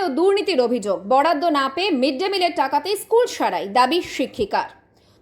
ও দুর্নীতির অভিযোগ। বরাদ্দ না পেয়ে মিড ডে মিলের টাকাতেই স্কুল সারাই, দাবি শিক্ষিকার।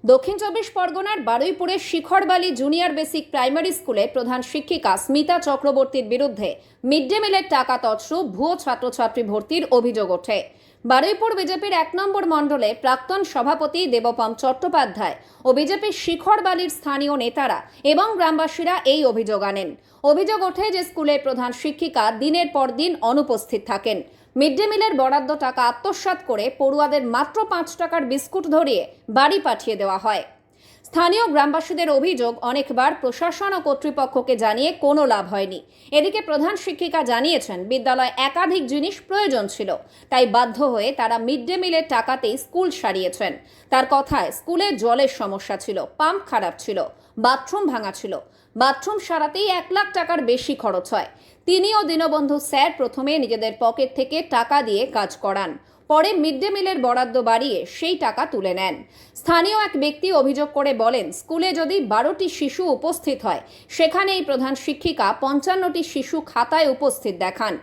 দক্ষিণ চব্বিশ পরগনার বারুইপুরের শিখরবালি জুনিয়র বেসিক প্রাইমারি স্কুলের প্রধান শিক্ষিকা স্মিতা চক্রবর্তীর বিরুদ্ধে মিড ডে মিলের টাকা তছরূপ, ভুয়ো ছাত্রছাত্রী ভর্তির অভিযোগ ওঠে। বারুইপুর বিজেপির 1 নম্বর মণ্ডলে প্রাক্তন সভাপতি দেবপম চট্টোপাধ্যায় ও বিজেপির শিখরবালির স্থানীয় নেতারা এবং গ্রামবাসীরা এই অভিযোগ আনেন। অভিযোগ ওঠে যে স্কুলের প্রধান শিক্ষিকা দিনের পর দিন অনুপস্থিত থাকেন। মিড ডে মিলের বরাদ্দ টাকা আত্মসাৎ করে পড়ুয়াদের মাত্র 5 টাকার বিস্কুট ধরিয়ে বাড়ি পাঠিয়ে দেওয়া হয়। স্থানীয় গ্রামবাসীদের অভিযোগ, অনেকবার প্রশাসন ও কর্তৃপক্ষকে জানিয়ে কোনো লাভ হয়নি। এদিকে প্রধান শিক্ষিকা জানিয়েছেন বিদ্যালয়ে একাধিক জিনিস প্রয়োজন ছিল, তাই বাধ্য হয়ে তারা মিড ডে মিলের টাকাতেই স্কুল সারিয়েছেন। তার কথায় স্কুলে জলের সমস্যা ছিল, পাম্প খারাপ ছিল, বাথরুম ভাঙা ছিল। বাথরুম সারাতেই 1 লাখ টাকার বেশি খরচ হয়। তিনি ও দীনবন্ধু স্যার প্রথমে নিজেদের পকেট থেকে টাকা দিয়ে কাজ করান, পরে মিড ডে মিলের বরাদ্দ বাড়িয়ে সেই টাকা তুলে নেন। স্থানীয় এক ব্যক্তি অভিযোগ করে বলেন, স্কুলে যদি 12টি শিশু উপস্থিত হয়, সেখানে এই প্রধান শিক্ষিকা 55টি শিশু খাতায় উপস্থিত দেখান।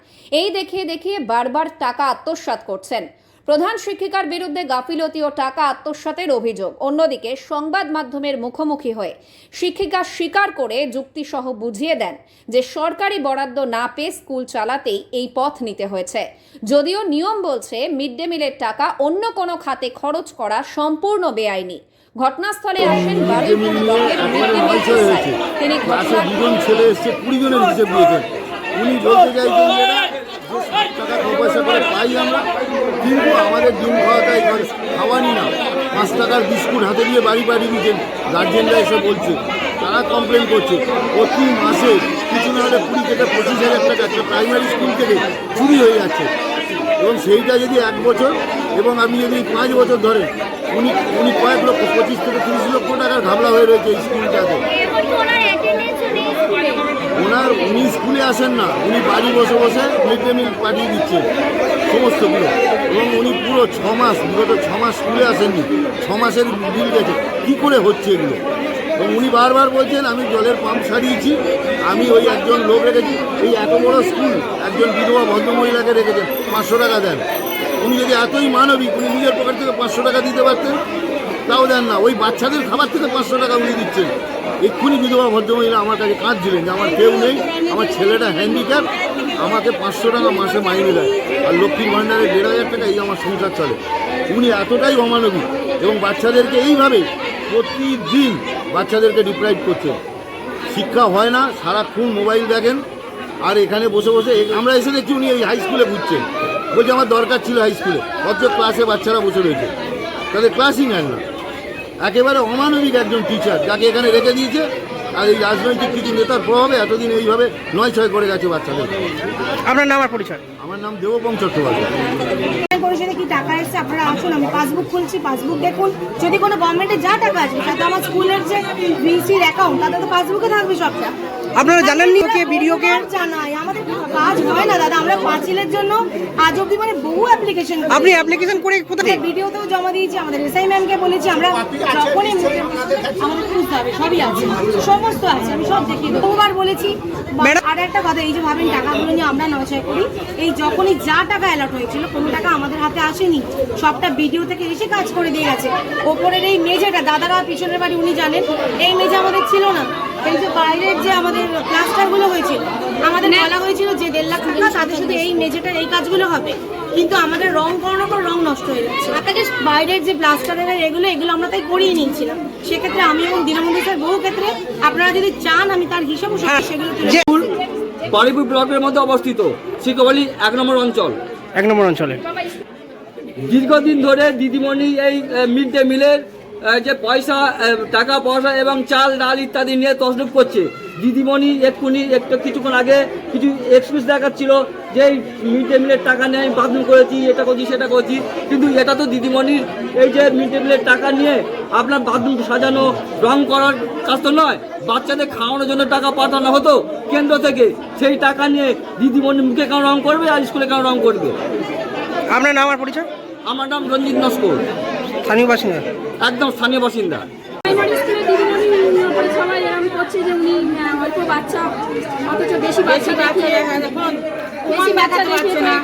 এই দেখিয়ে দেখিয়ে বারবার টাকা আত্মসাৎ করছেন। প্রধান শিক্ষিকার বিরুদ্ধে গাফিলতি ও টাকা আত্মসাতের অভিযোগ। অন্যদিকে সংবাদ মাধ্যমের মুখোমুখি হয়ে শিক্ষিকা স্বীকার করে যুক্তিসহ বুঝিয়ে দেন যে সরকারি বরাদ্দ না পেয়ে স্কুল চালাতেই এই পথ নিতে হয়েছে। যদিও নিয়ম বলছে মিড ডে মিলের টাকা অন্য কোনো খাতে খরচ করা সম্পূর্ণ বেআইনি। ঘটনাস্থলে আসেন বারুইপুর ব্লকের মিড ডে মিল সোসাইটি। তিনি দুজন ছেলে এসছে, 20 জনের হিসেব দিয়েছেন। উনি বলতে চাইছেন যে 60 টাকা পয়সা করে পাই আমরা, কিন্তু আমাদের ডিম খাওয়াটাই খাওয়ানি না। 5 টাকার বিস্কুট হাতে দিয়ে বাড়ি পাঠিয়ে দিচ্ছেন। গার্জেনরা এসে বলছে, তারা কমপ্লেন করছে প্রতি মাসে কিছু না হলে 20 থেকে 25,000 টাকা একটা প্রাইমারি স্কুল থেকে চুরি হয়ে যাচ্ছে। এবং সেইটা যদি 1 বছর এবং আপনি যদি 5 বছর ধরেন, উনি কয়েক লক্ষ 25 থেকে 30 লক্ষ টাকার ঘাবলা হয়ে রয়েছে এই স্কুলটাতে। উনি স্কুলে আসেন না, উনি বাড়ি বসে বসে মিড ডে মিল পাঠিয়ে দিচ্ছেন সমস্তগুলো। এবং উনি পুরো 6 মাস, বিগত 6 মাস স্কুলে আসেননি, 6 মাসের বিল গেছে। কী করে হচ্ছে এগুলো? এবং উনি বারবার বলছেন আমি জলের পাম্প সারিয়েছি, আমি ওই একজন লোক রেখেছি। এই এত বড় স্কুল একজন বিধবা ভদ্রমহিলাকে রেখেছেন, 500 টাকা দেন। উনি যদি এতই মানবিক, উনি নিজের পকেট থেকে 500 টাকা দিতে পারতেন, তাও দেন না। ওই বাচ্চাদের খাবার থেকে 500 টাকা উনি দিচ্ছেন। এক্ষুনি বিধবা ভদ্রমহিলা আমার কাছে কাঁদছিলেন যে আমার কেউ নেই, আমার ছেলেটা হ্যান্ডিক্যাপ, আমাকে 500 টাকা মাসে মাইনে দেয়, আর লক্ষ্মীর ভাণ্ডারে 1,500 টাকা, এই আমার সংসার চলে। উনি এতটাই অমানবিক এবং বাচ্চাদেরকে এইভাবে প্রতিদিন বাচ্চাদেরকে ডিপ্রাইভ করছেন। শিক্ষা হয় না, সারাক্ষণ মোবাইল দেখেন। আর এখানে বসে বসে আমরা এসে দেখছি উনি এই হাই স্কুলে ঘুরছেন। বলছে আমার দরকার ছিল হাই স্কুলে, অথচ ক্লাসে বাচ্চারা বসে রয়েছে, তাদের ক্লাসই নেন না। একেবারে অমানবিক একজন টিচার যাকে এখানে রেখে দিয়েছে। আর এই রাজনৈতিক কিছু নেতার প্রভাবে এতদিন এইভাবে 9-6 করে গেছে বাচ্চাদের। আপনার নাম আর পরিচয়? আমার নাম দেবপম চট্টোপাধ্যায়। পরিষদে কি টাকা এসছে আপনারা আসুন, আমি পাসবুক খুলছি, পাসবুক দেখুন। যদি কোনো গভর্নমেন্টে যা টাকা আছে, তাতে আমার স্কুলের যে ভিসির অ্যাকাউন্ট, তাতে তো পাসবুকে থাকবে সবটা। আপনারা জানেননি ওকে ভিডিওকে? জানাই, আমাদের কাজ হয় না দাদা। আমরা পাঁচিলের জন্য আজ অব্দি মানে বহু অ্যাপ্লিকেশন, আপনি অ্যাপ্লিকেশন করে কোথায়? ভিডিওতেও জমা দিয়েছি, আমাদের এসআই ম্যামকে বলেছি। আমরা যখনই আমাদের খুঁজতে হবে, সবই আছে, সমস্ত আছে, আমি সব দেখিয়ে দেবো। বহুবার বলেছি। আর একটা কথা, এই যে ভাবেন টাকাগুলো নিয়ে আমরা নয় করি, এই যখনই যা টাকা অ্যালট হয়েছিল, কোনো টাকা আমাদের হাতে আসেনি, সবটা ভিডিও থেকে এসে কাজ করে দিয়ে গেছে। ওপরের এই মেঝেটা, দাদারা পিছনের বাড়ি উনি জানেন, এই মেঝে আমাদের ছিল না। এই যে বাইরের যে আমাদের প্লাস্টারগুলো হয়েছিল, আমাদের বলা হয়েছিল যে 1.5 লাখ টাকা তাদের শুধু এই মেঝেটার এই কাজগুলো হবে, কিন্তু আমাদের রং করানোর পর রং নষ্ট হয়ে যাচ্ছে। আপনাদের বাইরের যে প্লাস্টারের এগুলো আমরা তাই করিয়ে নিয়েছিলাম। সেক্ষেত্রে আমি এবং দীনবন্ধু স্যার বহু ক্ষেত্রে, আপনারা যদি চান আমি তার হিসাবও সেগুলো বারুইপুর ব্লকের মধ্যে অবস্থিত শিখরবালি 1 নম্বর অঞ্চল। 1 নম্বর অঞ্চলে দীর্ঘদিন ধরে দিদিমণি এই মিড ডে মিলের যে টাকা পয়সা এবং চাল ডাল ইত্যাদি নিয়ে তসরুপ করছে। দিদিমণি কিছুক্ষণ আগে কিছু এক্সকিউজ দেখাচ্ছিল যে এই মিড ডে মিলের টাকা নিয়ে আমি বাথরুম করেছি, এটা করছি সেটা করছি, কিন্তু এটা তো দিদিমণির এই যে মিড ডে মিলের টাকা নিয়ে আপনার বাথরুম সাজানো, রং করার কাজ তো নয়। বাচ্চাদের খাওয়ানোর জন্য টাকা পাঠানো হতো কেন্দ্র থেকে, সেই টাকা নিয়ে দিদিমণি মুখে কেন রং করবে আর স্কুলে কেন রং করবে? আপনার নাম আর পরিচয়? আমার নাম রঞ্জিত নস্কর, স্থানীয় বাসিন্দা। একদম স্থানীয় বাসিন্দা। প্রাইমারি স্কুলে দিদিমণি সবাই এরকম করছে যে উনি অল্প বাচ্চা, অথচ বেশি বাচ্চা দেখে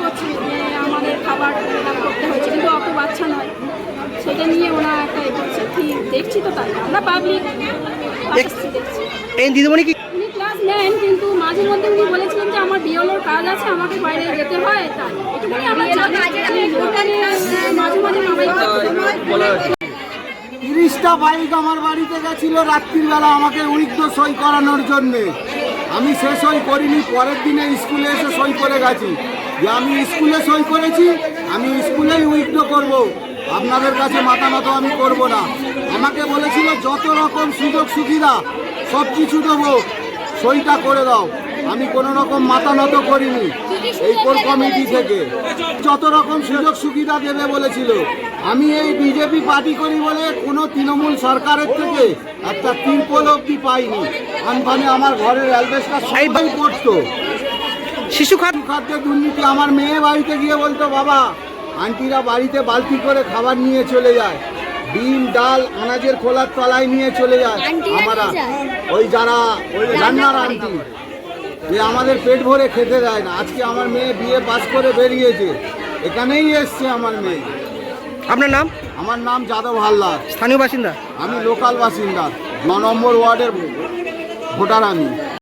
করছে যে আমাদের সেটা নিয়ে ওরা একটা এ করছে কি দেখছি তো তাই আমরা পাবলিক দেখছি। এই দিদিমণি কি উনি ক্লাস নেন কিন্তু মাঝে মধ্যে উনি বলেছিলেন যে আমার বিওলোর কাজ আছে আমাকে বাইরে যেতে হয় তাই এটুকুনি আমরা জানি ওখানে মাঝে মাঝে মামাই বলা হয়েছে 30টা বাইক আমার বাড়িতে গেছিল রাত্রিবেলা আমাকে উইথড্র সই করানোর জন্যে। আমি সে সই করিনি, পরের দিনে স্কুলে এসে সই করে গেছি যে আমি স্কুলে সই করেছি, আমি স্কুলেই উইথড্র করব, আপনাদের কাছে মাথা নত আমি করব না। আমাকে বলেছিল যত রকম সুযোগ সুবিধা সব কিছু দেবো, সইটা করে দাও। আমি কোনো রকম মাথা নত করিনি। এই কোর কমিটি থেকে যত রকম সুযোগ সুবিধা দেবে বলেছিল। আমি এই বিজেপি পার্টি করি বলে কোনো তৃণমূল সরকারের থেকে একটা তিরপল অব্দি পাইনি। আনফানে আমার ঘরের অ্যালবেস্টার সবাই পড়তো। শিশু খাত খাদ্যের দুর্নীতি, আমার মেয়ে বাড়িতে গিয়ে বলতো বাবা আন্টিরা বাড়িতে বালতি করে খাবার নিয়ে চলে যায়, ডিম ডাল আনাজের খোলার তলায় নিয়ে চলে যায়। আমরা ওই যারা রান্নার আন্টি যে আমাদের পেট ভরে খেতে দেয় না। আজকে আমার মেয়ে বিয়ে পাস করে বেরিয়েছে, এখানেই এসছে আমার মেয়ে। আপনার নাম? আমার নাম যাদব হালদার, স্থানীয় বাসিন্দা? আমি লোকাল বাসিন্দা, 9 নম্বর ওয়ার্ডের ভোটার আমি।